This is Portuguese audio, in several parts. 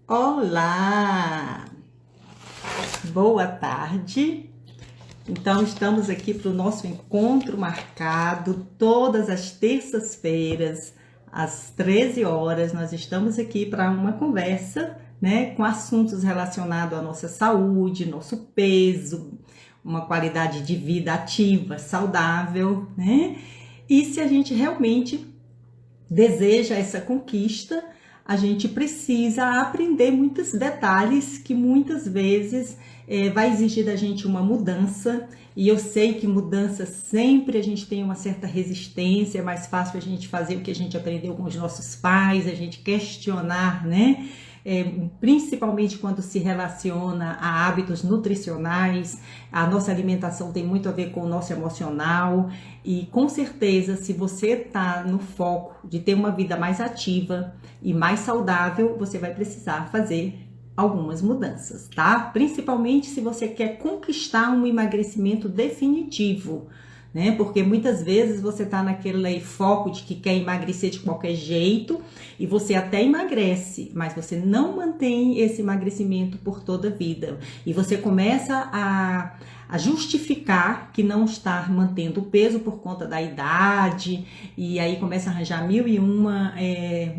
Olá, boa tarde. Então, estamos aqui para o nosso encontro marcado todas as terças-feiras, às 13 horas. Nós estamos aqui para uma conversa, né, com assuntos relacionados à nossa saúde, nosso peso, uma qualidade de vida ativa, saudável, né? E se a gente realmente deseja essa conquista, a gente precisa aprender muitos detalhes que muitas vezes vai exigir da gente uma mudança. E eu sei que mudança sempre a gente tem uma certa resistência, é mais fácil a gente fazer o que a gente aprendeu com os nossos pais, a gente questionar, né? Principalmente quando se relaciona a hábitos nutricionais. A nossa alimentação tem muito a ver com o nosso emocional e com certeza, se você está no foco de ter uma vida mais ativa e mais saudável, você vai precisar fazer algumas mudanças, tá? Principalmente se você quer conquistar um emagrecimento definitivo, né? Porque muitas vezes você tá naquele foco de que quer emagrecer de qualquer jeito e você até emagrece, mas você não mantém esse emagrecimento por toda a vida. E você começa a justificar que não está mantendo o peso por conta da idade, e aí começa a arranjar mil e uma,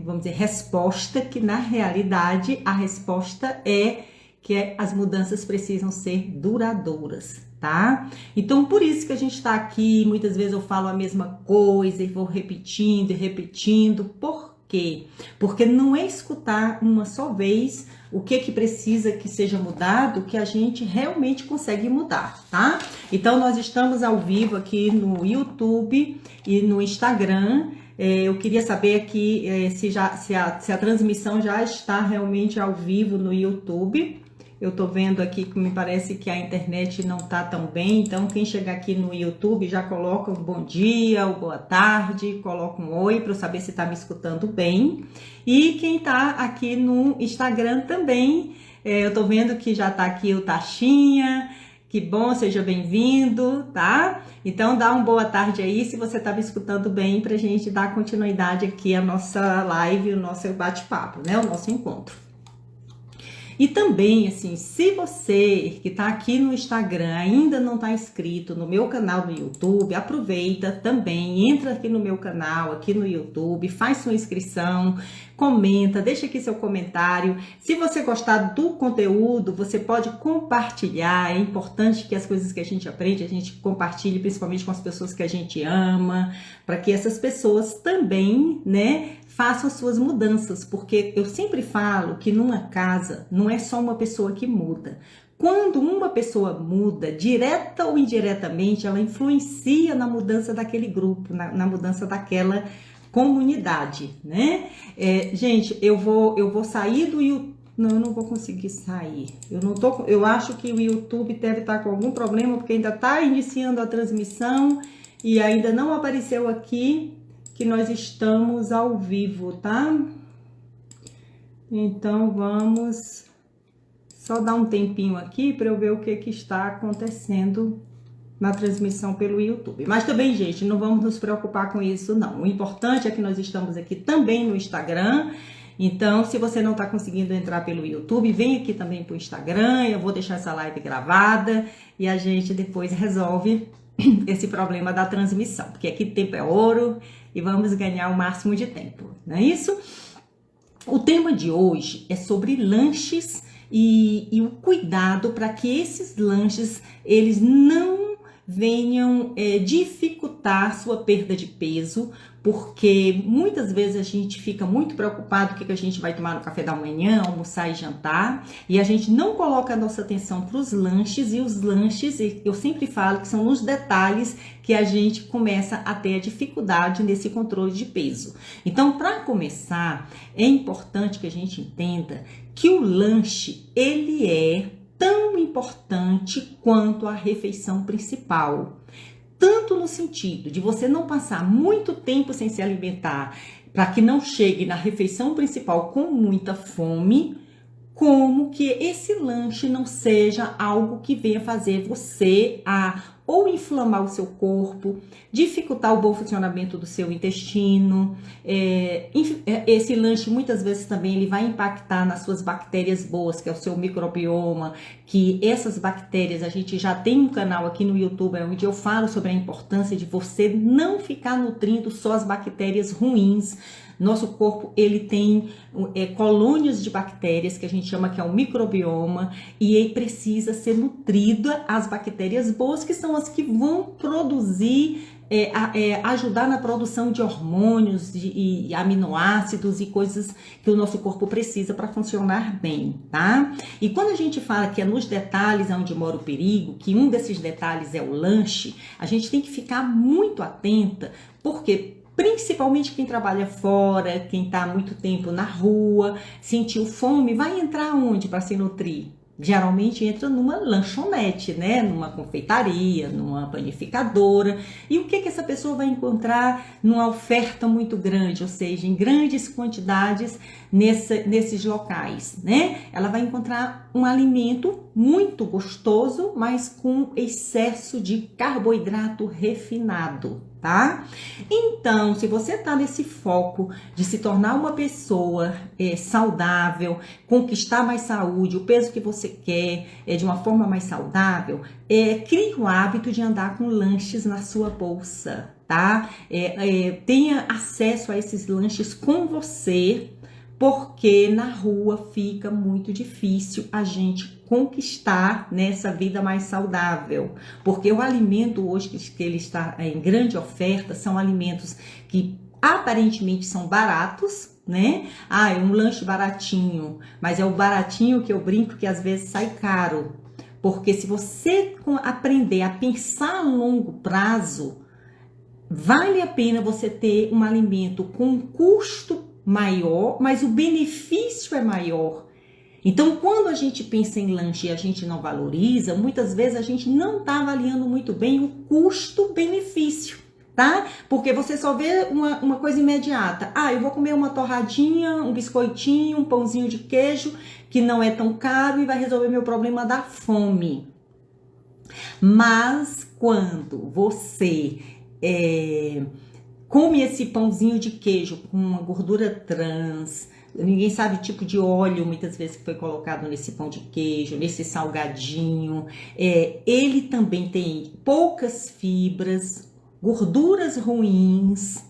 vamos dizer, resposta, que na realidade a resposta é que as mudanças precisam ser duradouras, tá? Então, por isso que a gente tá aqui, muitas vezes eu falo a mesma coisa e vou repetindo e repetindo. Por quê? Porque não é escutar uma só vez o que precisa que seja mudado que a gente realmente consegue mudar, tá? Então, nós estamos ao vivo aqui no YouTube e no Instagram. Eu queria saber aqui se a transmissão já está realmente ao vivo no YouTube. Eu tô vendo aqui que me parece que a internet não tá tão bem, então quem chegar aqui no YouTube já coloca um bom dia, ou boa tarde, coloca um oi para eu saber se tá me escutando bem. E quem tá aqui no Instagram também, eu tô vendo que já tá aqui o Taxinha, que bom, seja bem-vindo, tá? Então dá uma boa tarde aí se você tá me escutando bem, pra gente dar continuidade aqui à nossa live, o nosso bate-papo, né? O nosso encontro. E também, assim, se você que está aqui no Instagram ainda não está inscrito no meu canal no YouTube, aproveita também, entra aqui no meu canal, aqui no YouTube, faz sua inscrição, comenta, deixa aqui seu comentário. Se você gostar do conteúdo, você pode compartilhar. É importante que as coisas que a gente aprende, a gente compartilhe, principalmente com as pessoas que a gente ama, para que essas pessoas também, né, façam as suas mudanças, porque eu sempre falo que numa casa não é só uma pessoa que muda. Quando uma pessoa muda, direta ou indiretamente, ela influencia na mudança daquele grupo, na mudança daquela comunidade, né? Gente, eu vou sair do YouTube. Não, eu não vou conseguir sair. Eu acho que o YouTube deve estar com algum problema, porque ainda está iniciando a transmissão e ainda não apareceu aqui que nós estamos ao vivo, tá? Então, vamos só dar um tempinho aqui para eu ver o que está acontecendo na transmissão pelo YouTube. Mas também, gente, não vamos nos preocupar com isso, não. O importante é que nós estamos aqui também no Instagram. Então, se você não está conseguindo entrar pelo YouTube, vem aqui também para o Instagram. Eu vou deixar essa live gravada e a gente depois resolve esse problema da transmissão, porque aqui tempo é ouro e vamos ganhar o máximo de tempo, não é isso? O tema de hoje é sobre lanches e o cuidado para que esses lanches eles não venham dificultar sua perda de peso, porque muitas vezes a gente fica muito preocupado com o que a gente vai tomar no café da manhã, almoçar e jantar, e a gente não coloca a nossa atenção para os lanches, e os lanches, eu sempre falo que são nos detalhes que a gente começa a ter a dificuldade nesse controle de peso. Então, para começar, é importante que a gente entenda que o lanche, ele é tão importante quanto a refeição principal. Tanto no sentido de você não passar muito tempo sem se alimentar, para que não chegue na refeição principal com muita fome, como que esse lanche não seja algo que venha fazer você a ou inflamar o seu corpo, dificultar o bom funcionamento do seu intestino. Esse lanche muitas vezes também ele vai impactar nas suas bactérias boas, que é o seu microbioma, que essas bactérias, a gente já tem um canal aqui no YouTube onde eu falo sobre a importância de você não ficar nutrindo só as bactérias ruins. Nosso corpo, ele tem colônias de bactérias, que a gente chama que é o microbioma, e ele precisa ser nutrido as bactérias boas, que são as que vão produzir, ajudar na produção de hormônios e aminoácidos e coisas que o nosso corpo precisa para funcionar bem, tá? E quando a gente fala que é nos detalhes onde mora o perigo, que um desses detalhes é o lanche, a gente tem que ficar muito atenta, porque principalmente quem trabalha fora, quem está muito tempo na rua, sentiu fome, vai entrar onde para se nutrir? Geralmente entra numa lanchonete, né? Numa confeitaria, numa panificadora. E o que essa pessoa vai encontrar numa oferta muito grande, ou seja, em grandes quantidades nesses locais, né? Ela vai encontrar um alimento muito gostoso, mas com excesso de carboidrato refinado, tá? Então, se você tá nesse foco de se tornar uma pessoa saudável, conquistar mais saúde, o peso que você quer, de uma forma mais saudável, crie o hábito de andar com lanches na sua bolsa, tá? Tenha acesso a esses lanches com você, porque na rua fica muito difícil a gente conquistar nessa vida mais saudável, porque o alimento hoje que ele está em grande oferta são alimentos que aparentemente são baratos, né? É um lanche baratinho, mas é o baratinho que eu brinco que às vezes sai caro, porque se você aprender a pensar a longo prazo, vale a pena você ter um alimento com um custo maior, mas o benefício é maior. Então, quando a gente pensa em lanche e a gente não valoriza, muitas vezes a gente não está avaliando muito bem o custo-benefício, tá? Porque você só vê uma coisa imediata. Eu vou comer uma torradinha, um biscoitinho, um pãozinho de queijo, que não é tão caro e vai resolver meu problema da fome. Mas quando você come esse pãozinho de queijo com uma gordura trans, ninguém sabe o tipo de óleo muitas vezes que foi colocado nesse pão de queijo, nesse salgadinho, ele também tem poucas fibras, gorduras ruins,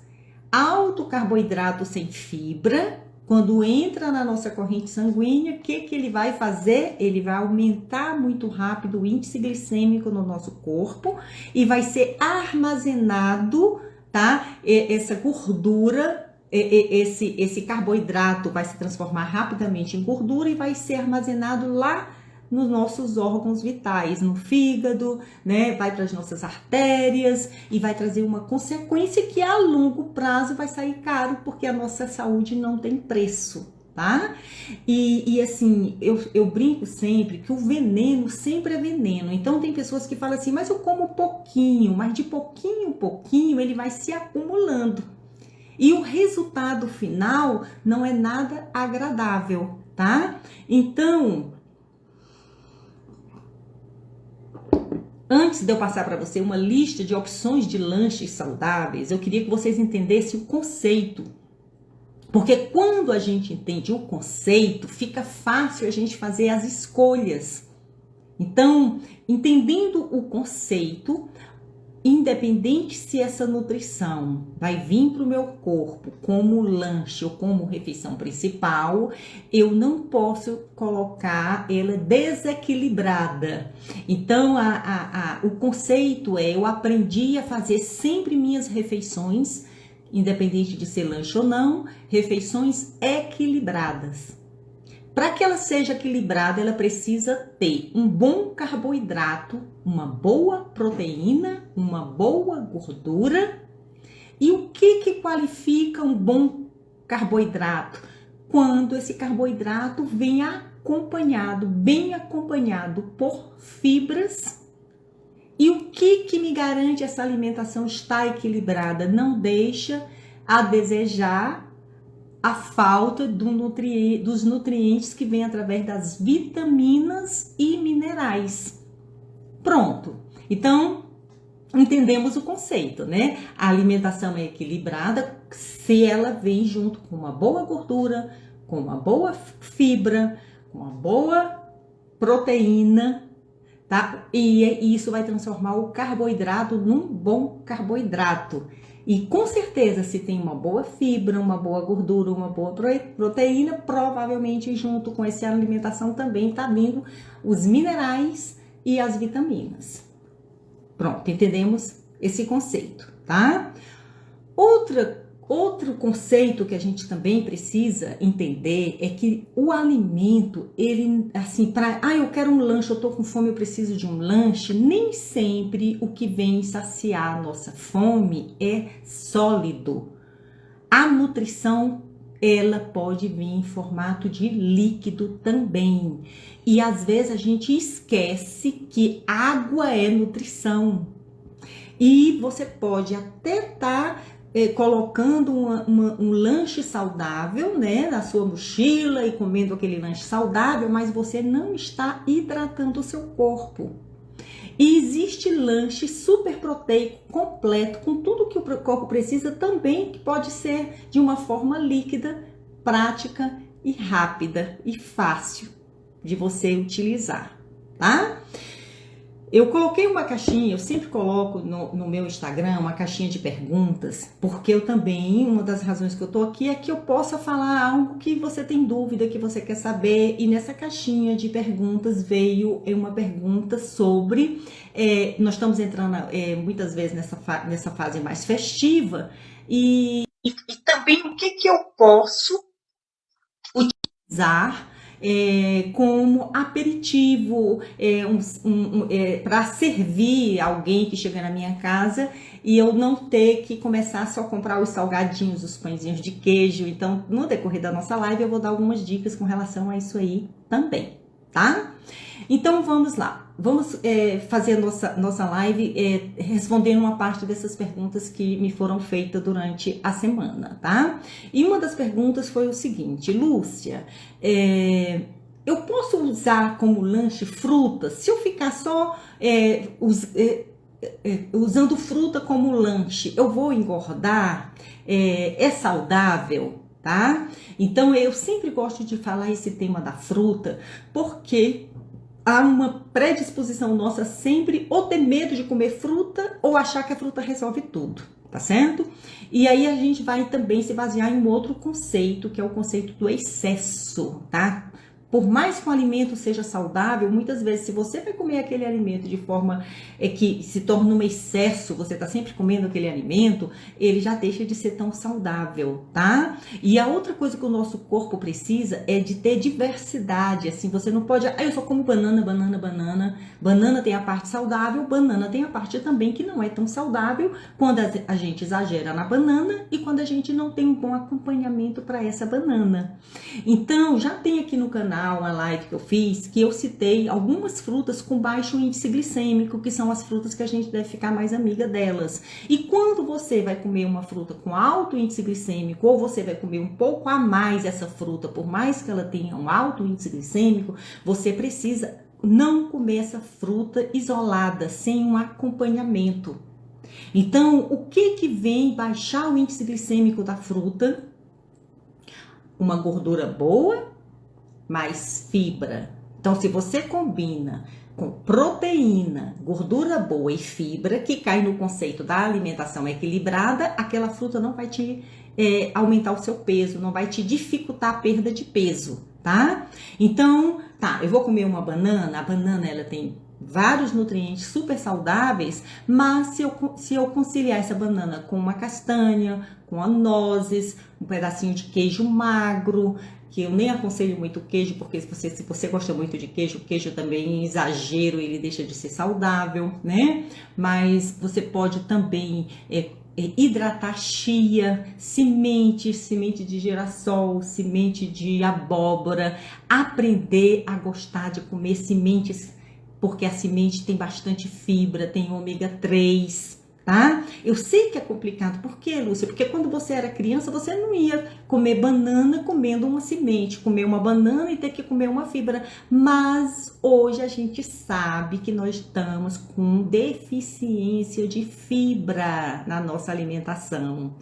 alto carboidrato sem fibra. Quando entra na nossa corrente sanguínea, o que ele vai fazer? Ele vai aumentar muito rápido o índice glicêmico no nosso corpo e vai ser armazenado, tá? Essa gordura, esse carboidrato vai se transformar rapidamente em gordura e vai ser armazenado lá nos nossos órgãos vitais, no fígado, né? Vai para as nossas artérias e vai trazer uma consequência que a longo prazo vai sair caro, porque a nossa saúde não tem preço, tá? E assim, eu brinco sempre que o veneno sempre é veneno. Então tem pessoas que falam assim, mas eu como pouquinho, mas de pouquinho em pouquinho ele vai se acumulando. E o resultado final não é nada agradável, tá? Então, antes de eu passar para você uma lista de opções de lanches saudáveis, eu queria que vocês entendessem o conceito. Porque quando a gente entende o conceito, fica fácil a gente fazer as escolhas. Então, entendendo o conceito, independente se essa nutrição vai vir para o meu corpo como lanche ou como refeição principal, eu não posso colocar ela desequilibrada. Então, o conceito eu aprendi a fazer sempre minhas refeições, independente de ser lanche ou não, refeições equilibradas. Para que ela seja equilibrada, ela precisa ter um bom carboidrato, uma boa proteína, uma boa gordura. E o que qualifica um bom carboidrato? Quando esse carboidrato vem acompanhado, bem acompanhado por fibras. E o que me garante essa alimentação estar equilibrada? Não deixa a desejar a falta dos nutrientes que vêm através das vitaminas e minerais. Pronto. Então, entendemos o conceito, né? A alimentação é equilibrada se ela vem junto com uma boa gordura, com uma boa fibra, com uma boa proteína, tá? E isso vai transformar o carboidrato num bom carboidrato. E com certeza, se tem uma boa fibra, uma boa gordura, uma boa proteína, provavelmente junto com essa alimentação também tá vindo os minerais e as vitaminas. Pronto, entendemos esse conceito, tá? Outro conceito que a gente também precisa entender é que o alimento, ele, assim, eu quero um lanche, eu tô com fome, eu preciso de um lanche, nem sempre o que vem saciar a nossa fome é sólido. A nutrição, ela pode vir em formato de líquido também. E às vezes a gente esquece que água é nutrição. E você pode até estar colocando um lanche saudável, né, na sua mochila e comendo aquele lanche saudável, mas você não está hidratando o seu corpo. E existe lanche super proteico, completo, com tudo que o corpo precisa também, que pode ser de uma forma líquida, prática e rápida e fácil de você utilizar, tá? Eu coloquei uma caixinha, eu sempre coloco no meu Instagram uma caixinha de perguntas, porque eu também, uma das razões que eu tô aqui é que eu possa falar algo que você tem dúvida, que você quer saber, e nessa caixinha de perguntas veio uma pergunta sobre, nós estamos entrando muitas vezes nessa fase mais festiva, e também o que eu posso utilizar como aperitivo, para servir alguém que chega na minha casa e eu não ter que começar só a comprar os salgadinhos, os pãezinhos de queijo. Então, no decorrer da nossa live, eu vou dar algumas dicas com relação a isso aí também, tá? Então, vamos lá. Vamos fazer a nossa live respondendo uma parte dessas perguntas que me foram feitas durante a semana, tá? E uma das perguntas foi o seguinte: Lúcia, eu posso usar como lanche fruta? Se eu ficar só usando fruta como lanche, eu vou engordar? É saudável? Tá? Então, eu sempre gosto de falar esse tema da fruta, porque há uma predisposição nossa sempre ou ter medo de comer fruta ou achar que a fruta resolve tudo, tá certo? E aí a gente vai também se basear em um outro conceito, que é o conceito do excesso, tá? Por mais que o alimento seja saudável, muitas vezes se você vai comer aquele alimento de forma que se torna um excesso, você tá sempre comendo aquele alimento, ele já deixa de ser tão saudável, tá? E a outra coisa que o nosso corpo precisa é de ter diversidade, assim, você não pode, eu só como banana, banana tem a parte saudável, banana tem a parte também que não é tão saudável, quando a gente exagera na banana e quando a gente não tem um bom acompanhamento para essa banana. Então, já tem aqui no canal uma live que eu fiz, que eu citei algumas frutas com baixo índice glicêmico, que são as frutas que a gente deve ficar mais amiga delas. E quando você vai comer uma fruta com alto índice glicêmico, ou você vai comer um pouco a mais essa fruta, por mais que ela tenha um alto índice glicêmico, você precisa não comer essa fruta isolada, sem um acompanhamento. Então, o que vem baixar o índice glicêmico da fruta? Uma gordura boa, mais fibra. Então, se você combina com proteína, gordura boa e fibra, que cai no conceito da alimentação equilibrada, aquela fruta não vai te aumentar o seu peso, não vai te dificultar a perda de peso, tá? Então, eu vou comer uma banana, a banana ela tem vários nutrientes super saudáveis, mas se eu conciliar essa banana com uma castanha, com a nozes, um pedacinho de queijo magro, que eu nem aconselho muito queijo, porque se você gosta muito de queijo, o queijo também em exagero, ele deixa de ser saudável, né? Mas você pode também hidratar chia, semente de girassol, semente de abóbora, aprender a gostar de comer sementes, porque a semente tem bastante fibra, tem ômega 3, tá? Eu sei que é complicado. Por quê, Lúcia? Porque quando você era criança, você não ia comer banana comendo uma semente, comer uma banana e ter que comer uma fibra. Mas hoje a gente sabe que nós estamos com deficiência de fibra na nossa alimentação.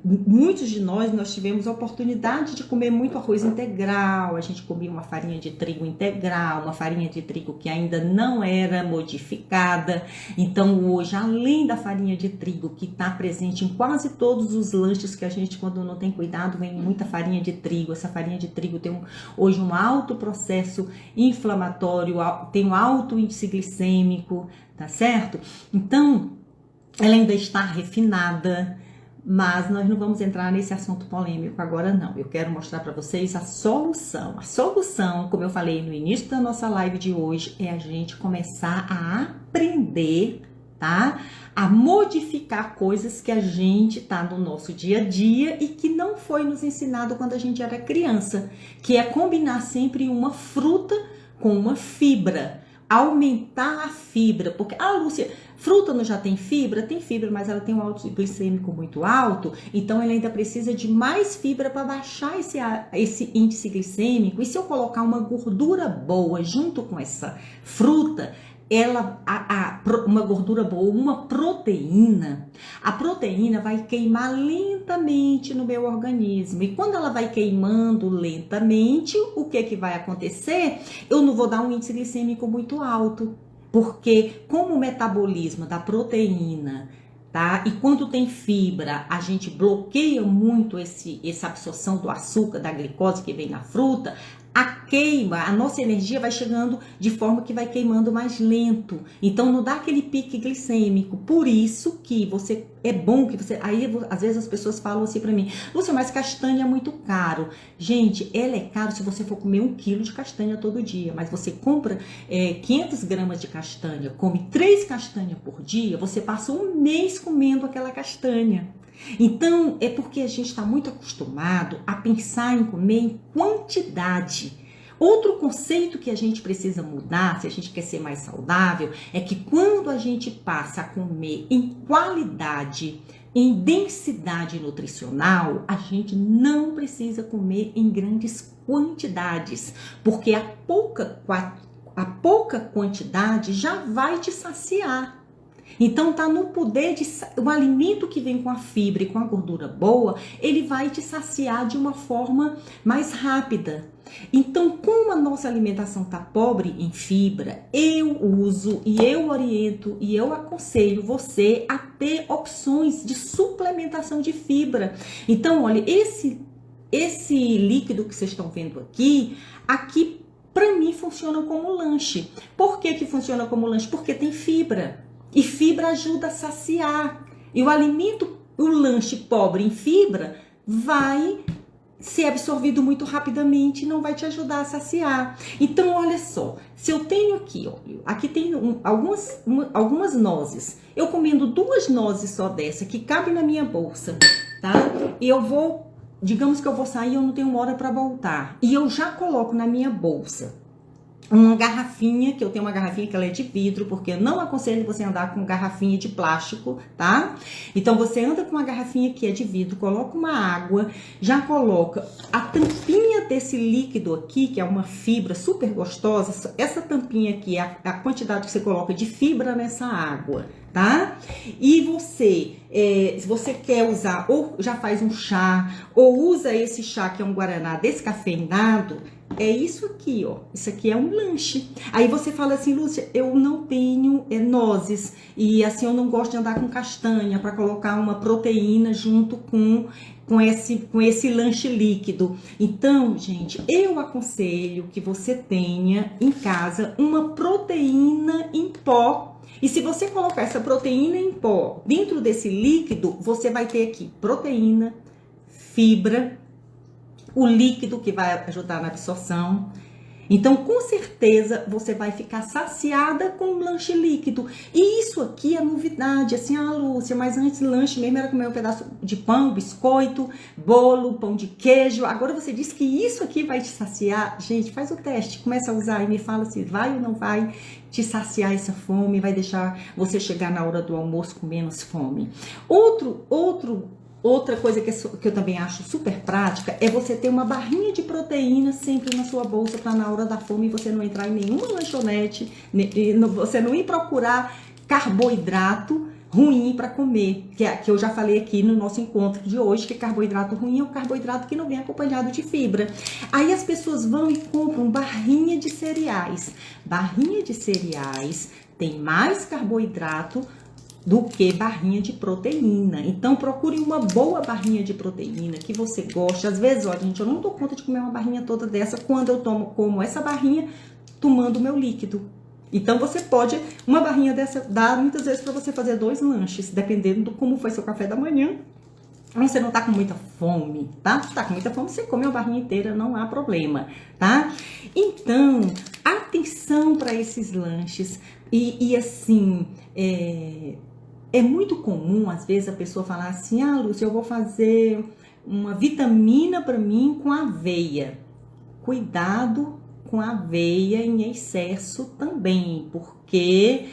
Muitos de nós tivemos a oportunidade de comer muito arroz integral, a gente comia uma farinha de trigo integral, uma farinha de trigo que ainda não era modificada. Então hoje, além da farinha de trigo que está presente em quase todos os lanches que a gente, quando não tem cuidado, vem muita farinha de trigo. Essa farinha de trigo tem hoje um alto processo inflamatório, tem um alto índice glicêmico, tá certo? Então ela ainda está refinada, mas nós não vamos entrar nesse assunto polêmico agora não. Eu quero mostrar para vocês a solução. A solução, como eu falei no início da nossa live de hoje, é a gente começar a aprender, tá? A modificar coisas que a gente tá no nosso dia a dia e que não foi nos ensinado quando a gente era criança, que é combinar sempre uma fruta com uma fibra. Aumentar a fibra, porque, Lúcia, fruta não já tem fibra? Tem fibra, mas ela tem um alto glicêmico muito alto, então ela ainda precisa de mais fibra para baixar esse índice glicêmico. E se eu colocar uma gordura boa junto com essa fruta, uma gordura boa, uma proteína, a proteína vai queimar lentamente no meu organismo. E quando ela vai queimando lentamente, o que vai acontecer? Eu não vou dar um índice glicêmico muito alto, porque como o metabolismo da proteína, tá? E quando tem fibra, a gente bloqueia muito essa absorção do açúcar, da glicose que vem na fruta. A nossa energia vai chegando de forma que vai queimando mais lento. Então não dá aquele pique glicêmico. Por isso que é bom que você... Aí às vezes as pessoas falam assim pra mim: Lúcia, mas castanha é muito caro. Gente, ela é caro se você for comer 1 quilo de castanha todo dia. Mas você compra 500 gramas de castanha, come 3 castanhas por dia, você passa 1 mês comendo aquela castanha. Então, é porque a gente está muito acostumado a pensar em comer em quantidade. Outro conceito que a gente precisa mudar, se a gente quer ser mais saudável, é que quando a gente passa a comer em qualidade, em densidade nutricional, a gente não precisa comer em grandes quantidades, porque a pouca quantidade já vai te saciar. Então tá no poder o alimento que vem com a fibra e com a gordura boa, ele vai te saciar de uma forma mais rápida. Então, como a nossa alimentação tá pobre em fibra, eu uso e eu oriento e eu aconselho você a ter opções de suplementação de fibra. Então, olha, esse líquido que vocês estão vendo aqui para mim funciona como lanche. Por que funciona como lanche? Porque tem fibra. E fibra ajuda a saciar. E o lanche pobre em fibra vai ser absorvido muito rapidamente e não vai te ajudar a saciar. Então, olha só, se eu tenho aqui tem algumas nozes. Eu comendo 2 nozes só dessa, que cabem na minha bolsa, tá? E digamos que eu vou sair e eu não tenho 1 hora para voltar. E eu já coloco na minha bolsa uma garrafinha, que eu tenho uma garrafinha que ela é de vidro, porque eu não aconselho você andar com garrafinha de plástico, tá? Então você anda com uma garrafinha que é de vidro, coloca uma água, já coloca a tampinha desse líquido aqui, que é uma fibra super gostosa. Essa tampinha aqui é a quantidade que você coloca de fibra nessa água, tá? E se você quer usar, ou já faz um chá, ou usa esse chá que é um guaraná descafeinado, é isso aqui, ó. Isso aqui é um lanche. Aí você fala assim: Lúcia, eu não tenho nozes e assim eu não gosto de andar com castanha para colocar uma proteína junto com esse lanche líquido. Então, gente, eu aconselho que você tenha em casa uma proteína em pó. E se você colocar essa proteína em pó dentro desse líquido, você vai ter aqui proteína, fibra, o líquido que vai ajudar na absorção, Então, com certeza, você vai ficar saciada com um lanche líquido. E isso aqui é novidade, assim, Lúcia, mas antes lanche mesmo era comer um pedaço de pão, biscoito, bolo, pão de queijo. Agora você disse que isso aqui vai te saciar. Gente, faz o teste, começa a usar e me fala se vai ou não vai te saciar essa fome, vai deixar você chegar na hora do almoço com menos fome. Outra coisa que eu também acho super prática é você ter uma barrinha de proteína sempre na sua bolsa para na hora da fome você não entrar em nenhuma lanchonete, você não ir procurar carboidrato ruim para comer, que eu já falei aqui no nosso encontro de hoje, que carboidrato ruim é um carboidrato que não vem acompanhado de fibra. Aí as pessoas vão e compram barrinha de cereais. Barrinha de cereais tem mais carboidrato do que barrinha de proteína. Então, procure uma boa barrinha de proteína que você goste. Às vezes, olha, gente, eu não dou conta de comer uma barrinha toda dessa quando eu como essa barrinha tomando meu líquido. Então, você pode, uma barrinha dessa dá muitas vezes para você fazer 2 lanches, dependendo do como foi seu café da manhã. Você não tá com muita fome, tá? Se tá com muita fome, você come uma barrinha inteira, não há problema, tá? Então, atenção para esses lanches. E assim, é muito comum, às vezes, a pessoa falar assim, Lúcia, eu vou fazer uma vitamina para mim com aveia. Cuidado com a aveia em excesso também, porque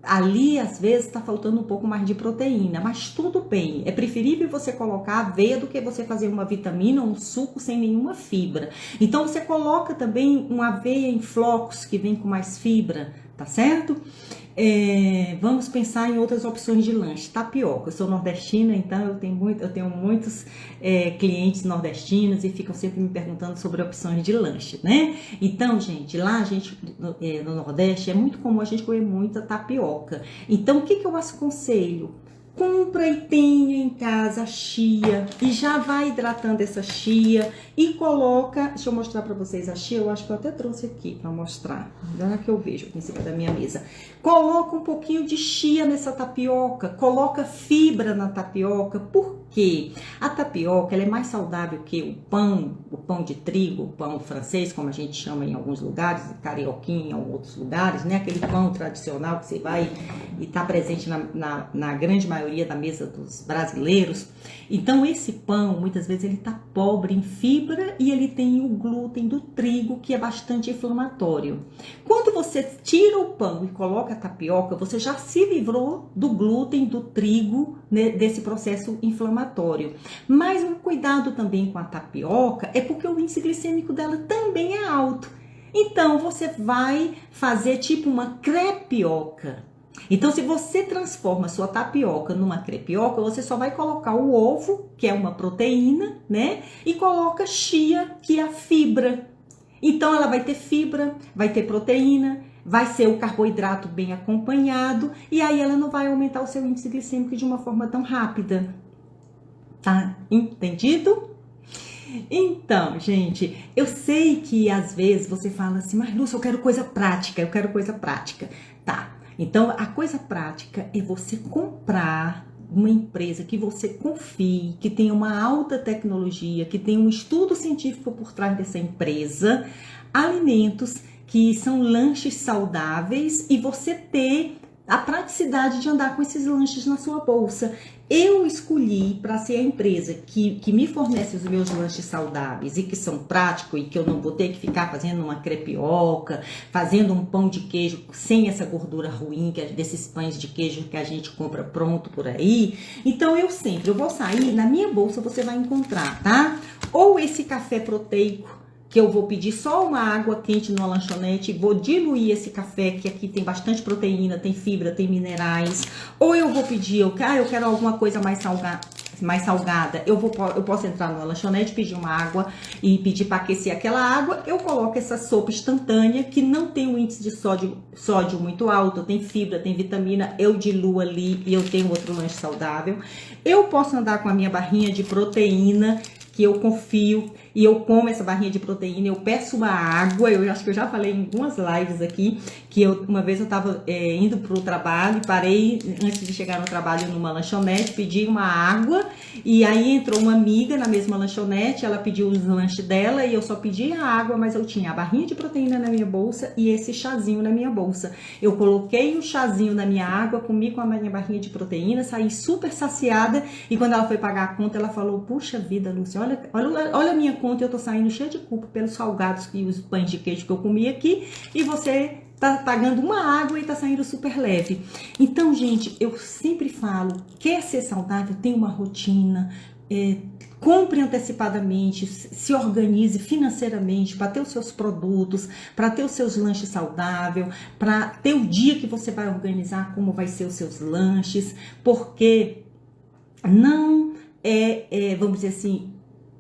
ali, às vezes, está faltando um pouco mais de proteína, mas tudo bem. É preferível você colocar aveia do que você fazer uma vitamina ou um suco sem nenhuma fibra. Então, você coloca também uma aveia em flocos que vem com mais fibra, tá certo? Vamos pensar em outras opções de lanche. Tapioca. Eu sou nordestina, então eu tenho muitos clientes nordestinos e ficam sempre me perguntando sobre opções de lanche, né? Então, gente, lá no Nordeste é muito comum a gente comer muita tapioca. Então, o que eu aconselho? Compra e tenha em casa a chia e já vai hidratando essa chia e coloca, deixa eu mostrar para vocês a chia, eu acho que eu até trouxe aqui para mostrar, agora que eu vejo aqui em cima da minha mesa. Coloca um pouquinho de chia nessa tapioca, coloca fibra na tapioca, por quê? A tapioca ela é mais saudável que o pão de trigo, o pão francês, como a gente chama em alguns lugares, carioquinha em outros lugares, né? Aquele pão tradicional que você vai e está presente na grande maioria da mesa dos brasileiros. Então, esse pão, muitas vezes, ele está pobre em fibra e ele tem o glúten do trigo, que é bastante inflamatório. Quando você tira o pão e coloca a tapioca, você já se livrou do glúten, do trigo, né, desse processo inflamatório. Mas um cuidado também com a tapioca é porque o índice glicêmico dela também é alto. Então, você vai fazer tipo uma crepioca. Então, se você transforma a sua tapioca numa crepioca, você só vai colocar o ovo, que é uma proteína, né? E coloca chia, que é a fibra. Então, ela vai ter fibra, vai ter proteína, vai ser o carboidrato bem acompanhado, e aí ela não vai aumentar o seu índice glicêmico de uma forma tão rápida. Tá entendido? Então, gente, eu sei que às vezes você fala assim, mas Lúcia, eu quero coisa prática, Tá. Então, a coisa prática é você comprar uma empresa que você confie, que tenha uma alta tecnologia, que tenha um estudo científico por trás dessa empresa, alimentos que são lanches saudáveis e você ter a praticidade de andar com esses lanches na sua bolsa. Eu escolhi para ser a empresa que me fornece os meus lanches saudáveis e que são práticos e que eu não vou ter que ficar fazendo uma crepioca, fazendo um pão de queijo sem essa gordura ruim, que é desses pães de queijo que a gente compra pronto por aí. Então eu vou sair, na minha bolsa você vai encontrar, tá? Ou esse café proteico, que eu vou pedir só uma água quente numa lanchonete, vou diluir esse café, que aqui tem bastante proteína, tem fibra, tem minerais. Ou eu vou pedir, eu quero alguma coisa mais salgada. Eu posso entrar numa lanchonete, pedir uma água e pedir para aquecer aquela água. Eu coloco essa sopa instantânea, que não tem um índice de sódio muito alto, tem fibra, tem vitamina, eu diluo ali e eu tenho outro lanche saudável. Eu posso andar com a minha barrinha de proteína, que eu confio, e eu como essa barrinha de proteína, eu peço uma água. Eu acho que eu já falei em algumas lives aqui, que uma vez eu tava indo pro trabalho, parei antes de chegar no trabalho numa lanchonete, pedi uma água, e aí entrou uma amiga na mesma lanchonete, ela pediu os lanches dela, e eu só pedi a água, mas eu tinha a barrinha de proteína na minha bolsa e esse chazinho na minha bolsa. Eu coloquei o chazinho na minha água, comi com a minha barrinha de proteína, saí super saciada, e quando ela foi pagar a conta, ela falou: puxa vida, Lúcia, olha a minha conta, eu tô saindo cheia de culpa pelos salgados e os pães de queijo que eu comi aqui, e você tá pagando uma água e tá saindo super leve. Então, gente, eu sempre falo, quer ser saudável, tem uma rotina, compre antecipadamente, se organize financeiramente para ter os seus produtos, para ter os seus lanches saudáveis, para ter o dia que você vai organizar como vai ser os seus lanches, porque não vamos dizer assim,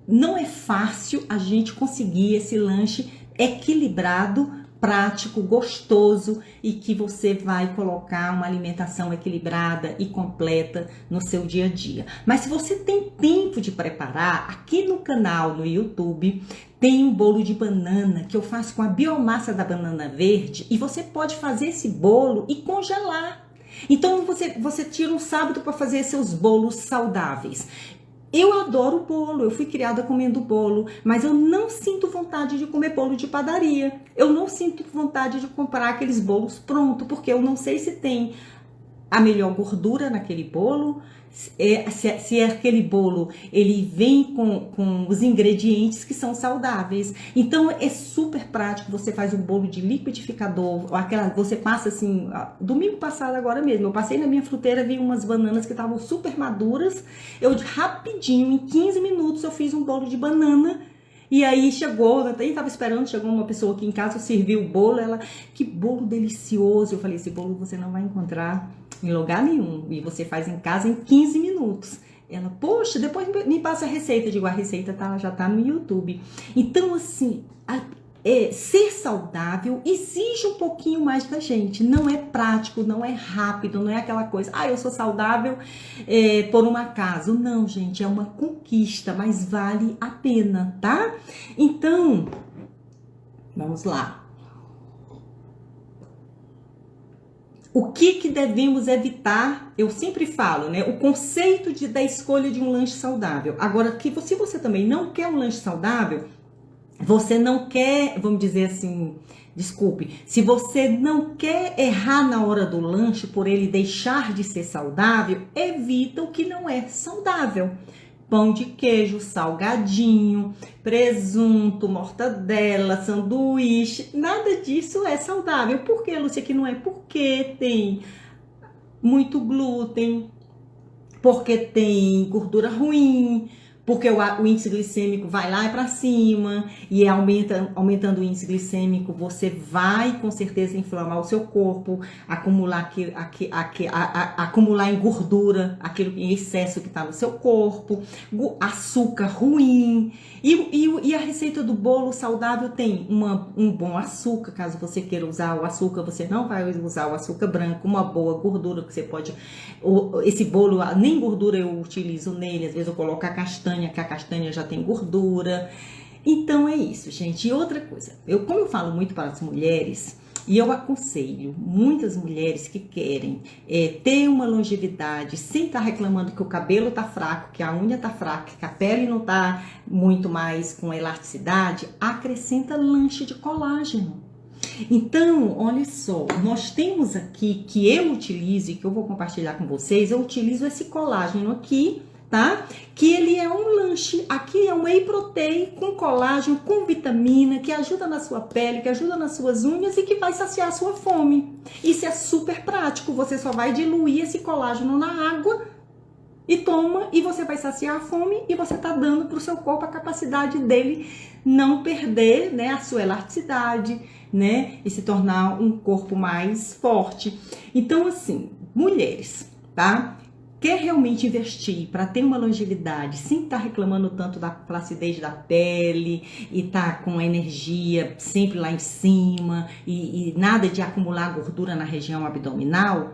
não é fácil a gente conseguir esse lanche equilibrado, prático, gostoso e que você vai colocar uma alimentação equilibrada e completa no seu dia a dia. Mas se você tem tempo de preparar, aqui no canal, no YouTube, tem um bolo de banana que eu faço com a biomassa da banana verde e você pode fazer esse bolo e congelar. Então você tira um sábado para fazer seus bolos saudáveis. Eu adoro bolo, eu fui criada comendo bolo, mas eu não sinto vontade de comer bolo de padaria. Eu não sinto vontade de comprar aqueles bolos prontos, porque eu não sei se tem a melhor gordura naquele bolo, se aquele bolo ele vem com os ingredientes que são saudáveis. Então é super prático. Você faz um bolo de liquidificador, você passa assim, domingo passado agora mesmo, eu passei na minha fruteira, vi umas bananas que estavam super maduras, eu rapidinho, em 15 minutos eu fiz um bolo de banana. E aí chegou, eu nem tava esperando, chegou uma pessoa aqui em casa, eu servi o bolo, ela, que bolo delicioso. Eu falei, esse bolo você não vai encontrar em lugar nenhum, e você faz em casa em 15 minutos. Ela, poxa, depois me passa a receita. Eu digo, a receita já tá no YouTube. Então, assim, ser saudável exige um pouquinho mais da gente. Não é prático, não é rápido, não é aquela coisa, eu sou saudável por um acaso. Não, gente, é uma conquista, mas vale a pena, tá? Então, vamos lá. O que devemos evitar? Eu sempre falo, né? O conceito da escolha de um lanche saudável. Agora, se você também não quer um lanche saudável, você não quer, vamos dizer assim, desculpe, se você não quer errar na hora do lanche por ele deixar de ser saudável, evita o que não é saudável. Pão de queijo, salgadinho, presunto, mortadela, sanduíche, nada disso é saudável. Por que, Lúcia, que não é? Porque tem muito glúten, porque tem gordura ruim, porque o índice glicêmico vai lá e para cima, e aumentando o índice glicêmico, você vai com certeza inflamar o seu corpo, acumular em gordura aquilo em excesso que está no seu corpo, açúcar ruim. E a receita do bolo saudável tem um bom açúcar. Caso você queira usar o açúcar, você não vai usar o açúcar branco, uma boa gordura que você pode. Esse bolo, nem gordura eu utilizo nele, às vezes eu coloco a castanha, que a castanha já tem gordura. Então é isso, gente. E outra coisa, como eu falo muito para as mulheres, e eu aconselho muitas mulheres que querem ter uma longevidade sem estar reclamando que o cabelo tá fraco, que a unha tá fraca, que a pele não tá muito mais com elasticidade, acrescenta lanche de colágeno. Então, olha só, nós temos aqui, que eu utilizo e que eu vou compartilhar com vocês, eu utilizo esse colágeno aqui, tá? Que ele é um lanche, aqui é um whey protein com colágeno, com vitamina, que ajuda na sua pele, que ajuda nas suas unhas e que vai saciar a sua fome. Isso é super prático, você só vai diluir esse colágeno na água e toma, e você vai saciar a fome e você tá dando pro seu corpo a capacidade dele não perder, né, a sua elasticidade, né, e se tornar um corpo mais forte. Então, assim, mulheres, tá? Quer realmente investir para ter uma longevidade sem estar reclamando tanto da flacidez da pele e tá com a energia sempre lá em cima e nada de acumular gordura na região abdominal?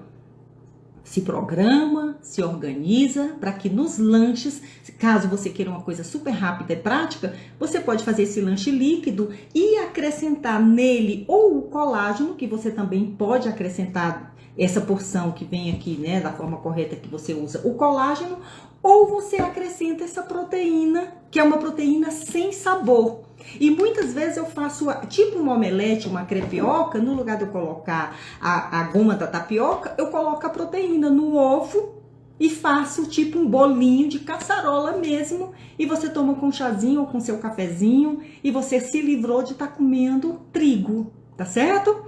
se programa, se organiza para que nos lanches, caso você queira uma coisa super rápida e prática, você pode fazer esse lanche líquido e acrescentar nele ou o colágeno, que você também pode acrescentar essa porção que vem aqui, né, da forma correta que você usa o colágeno, ou você acrescenta essa proteína, que é uma proteína sem sabor. E muitas vezes eu faço tipo uma omelete, uma crepioca, no lugar de eu colocar a goma da tapioca, eu coloco a proteína no ovo e faço tipo um bolinho de caçarola mesmo. E você toma com um chazinho ou com seu cafezinho e você se livrou de estar comendo trigo, tá certo?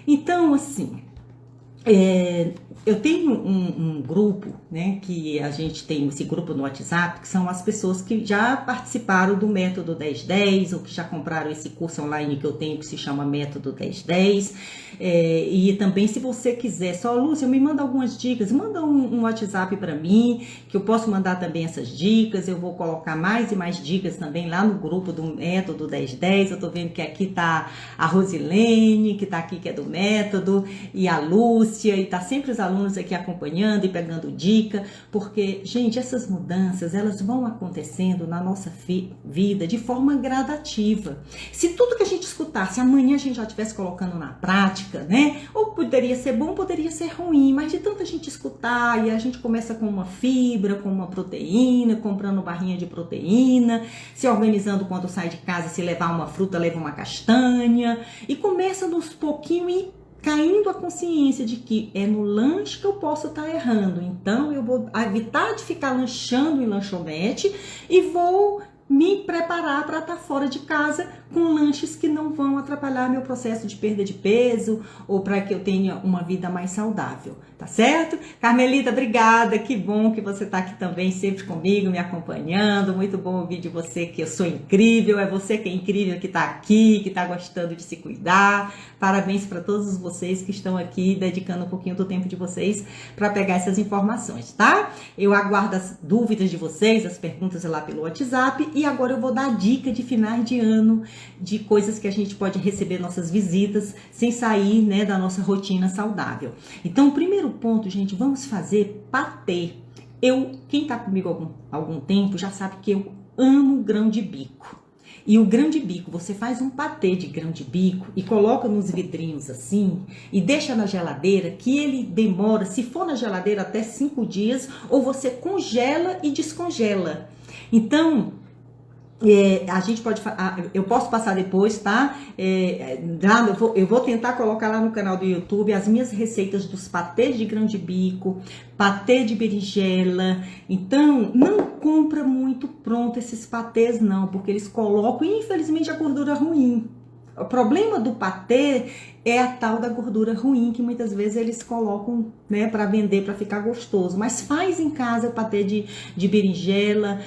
Então, assim, eu tenho um grupo, né, que a gente tem esse grupo no WhatsApp, que são as pessoas que já participaram do Método 1010, ou que já compraram esse curso online que eu tenho, que se chama Método 1010, e também se você quiser, só Lúcia, me manda algumas dicas, manda um WhatsApp para mim, que eu posso mandar também essas dicas, eu vou colocar mais e mais dicas também lá no grupo do Método 1010, eu tô vendo que aqui tá a Rosilene, que tá aqui, que é do Método, e a Lúcia, e tá sempre os alunos aqui acompanhando e pegando dica, porque, gente, essas mudanças, elas vão acontecendo na nossa vida de forma gradativa. Se tudo que a gente escutasse amanhã a gente já estivesse colocando na prática, né? Ou poderia ser bom, poderia ser ruim, mas de tanta gente escutar, e a gente começa com uma fibra, com uma proteína, comprando barrinha de proteína, se organizando quando sai de casa, se levar uma fruta, leva uma castanha, e começa nos pouquinho e caindo a consciência de que é no lanche que eu posso estar errando. Então, eu vou evitar de ficar lanchando em lanchonete e vou me preparar para estar fora de casa com lanches que não vão atrapalhar meu processo de perda de peso ou para que eu tenha uma vida mais saudável, tá certo? Carmelita, obrigada, que bom que você tá aqui também sempre comigo, me acompanhando, muito bom ouvir de você que eu sou incrível, é você que é incrível que tá aqui, que tá gostando de se cuidar, parabéns para todos vocês que estão aqui dedicando um pouquinho do tempo de vocês para pegar essas informações, tá? Eu aguardo as dúvidas de vocês, as perguntas lá pelo WhatsApp e agora eu vou dar dica de finais de ano, de coisas que a gente pode receber nossas visitas sem sair, né, da nossa rotina saudável. Então, o primeiro ponto, gente, vamos fazer patê. Quem tá comigo há algum tempo já sabe que eu amo grão de bico. E o grão de bico, você faz um patê de grão de bico e coloca nos vidrinhos assim e deixa na geladeira, que ele demora, se for na geladeira, até 5 dias, ou você congela e descongela. Então, a gente pode, eu posso passar depois, tá? Eu vou tentar colocar lá no canal do YouTube as minhas receitas dos patês de grão de bico, patê de berinjela. Então, não compra muito pronto esses patês não, porque eles colocam, infelizmente, a gordura ruim. O problema do patê é a tal da gordura ruim que muitas vezes eles colocam, né, para vender, para ficar gostoso. Mas faz em casa o patê de berinjela,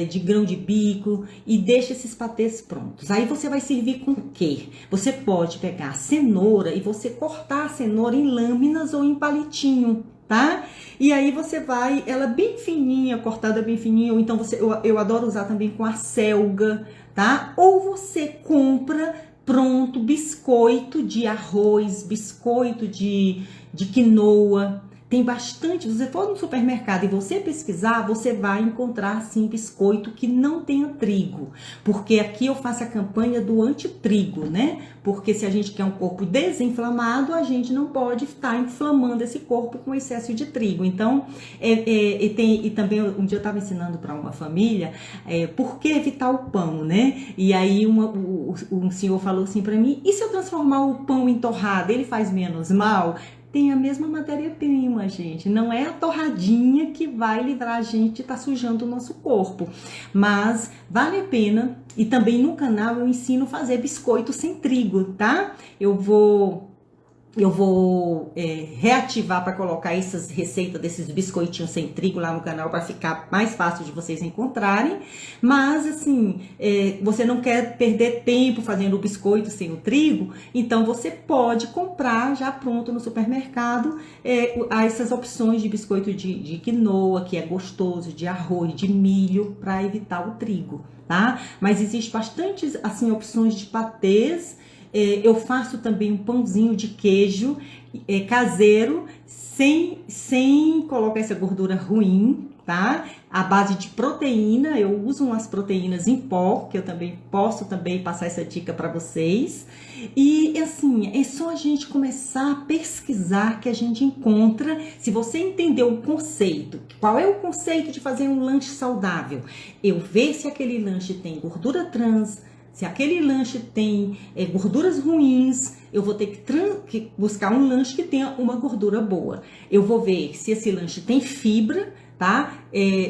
de grão de bico e deixa esses patês prontos. Aí você vai servir com o quê? Você pode pegar a cenoura e você cortar a cenoura em lâminas ou em palitinho, tá? E aí você vai, ela bem fininha, cortada bem fininha, ou então eu adoro usar também com a selga, tá? Ou você compra pronto biscoito de arroz, biscoito de quinoa. Tem bastante, se você for no supermercado e você pesquisar, você vai encontrar sim biscoito que não tenha trigo, porque aqui eu faço a campanha do antitrigo, né? Porque se a gente quer um corpo desinflamado, a gente não pode estar inflamando esse corpo com excesso de trigo. Então, e também um dia eu estava ensinando para uma família por que evitar o pão, né? E aí um senhor falou assim para mim: e se eu transformar o pão em torrada, ele faz menos mal? Tem a mesma matéria-prima, gente. Não é a torradinha que vai livrar a gente de estar sujando o nosso corpo. Mas vale a pena. E também no canal eu ensino a fazer biscoito sem trigo, tá? Eu vou reativar para colocar essas receitas desses biscoitinhos sem trigo lá no canal para ficar mais fácil de vocês encontrarem. Mas assim, você não quer perder tempo fazendo o biscoito sem o trigo, então você pode comprar já pronto no supermercado essas opções de biscoito de quinoa, que é gostoso, de arroz, de milho, para evitar o trigo, tá? Mas existe bastante assim opções de patês Eu faço também um pãozinho de queijo caseiro, sem colocar essa gordura ruim, tá? A base de proteína, eu uso umas proteínas em pó, que eu também posso passar essa dica para vocês. E assim, é só a gente começar a pesquisar que a gente encontra. Se você entender o conceito, qual é o conceito de fazer um lanche saudável? Eu ver se aquele lanche tem gordura trans, se aquele lanche tem gorduras ruins, eu vou ter que buscar um lanche que tenha uma gordura boa. Eu vou ver se esse lanche tem fibra, tá?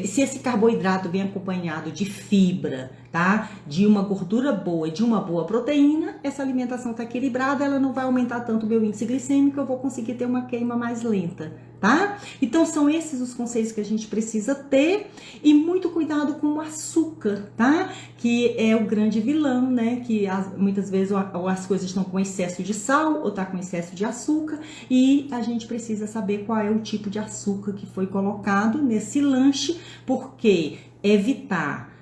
Se esse carboidrato vem acompanhado de fibra, tá? De uma gordura boa e de uma boa proteína, essa alimentação está equilibrada, ela não vai aumentar tanto o meu índice glicêmico, eu vou conseguir ter uma queima mais lenta, tá? Então são esses os conceitos que a gente precisa ter, e muito cuidado com o açúcar, tá? Que é o grande vilão, né? Que muitas vezes ou as coisas estão com excesso de sal ou tá com excesso de açúcar, e a gente precisa saber qual é o tipo de açúcar que foi colocado nesse lanche, porque evitar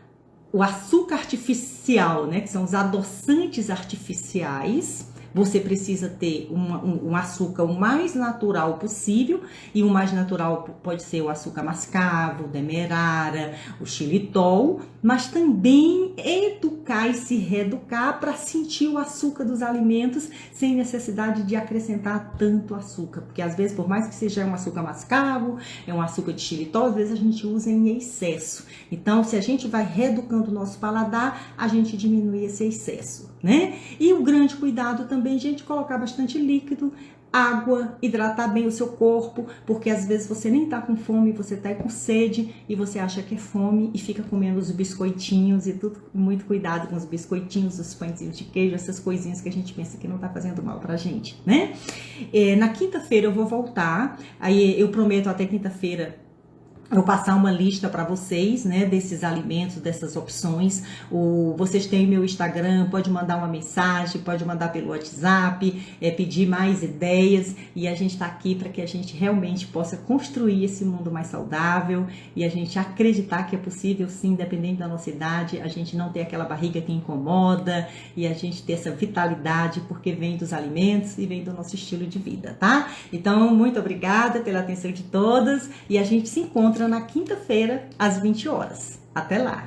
o açúcar artificial, né, que são os adoçantes artificiais, você precisa ter um açúcar o mais natural possível, e o mais natural pode ser o açúcar mascavo, o demerara, o xilitol, mas também educar e se reeducar para sentir o açúcar dos alimentos sem necessidade de acrescentar tanto açúcar, porque às vezes, por mais que seja um açúcar mascavo, é um açúcar de xilitol, às vezes a gente usa em excesso. Então, se a gente vai reeducando o nosso paladar, a gente diminui esse excesso, né? E o grande cuidado também, gente, colocar bastante líquido, água, hidratar bem o seu corpo, porque às vezes você nem tá com fome, você tá com sede e você acha que é fome e fica comendo os biscoitinhos e tudo. Muito cuidado com os biscoitinhos, os pãezinhos de queijo, essas coisinhas que a gente pensa que não tá fazendo mal pra gente, né? Na quinta-feira eu vou voltar, aí eu prometo até quinta-feira eu passar uma lista para vocês, né, desses alimentos, dessas opções. Vocês têm meu Instagram, pode mandar uma mensagem, pode mandar pelo WhatsApp, pedir mais ideias, e a gente está aqui para que a gente realmente possa construir esse mundo mais saudável e a gente acreditar que é possível, sim, independente da nossa idade, a gente não ter aquela barriga que incomoda e a gente ter essa vitalidade, porque vem dos alimentos e vem do nosso estilo de vida, tá? Então, muito obrigada pela atenção de todas, e a gente se encontra na quinta-feira, às 20 horas. Até lá!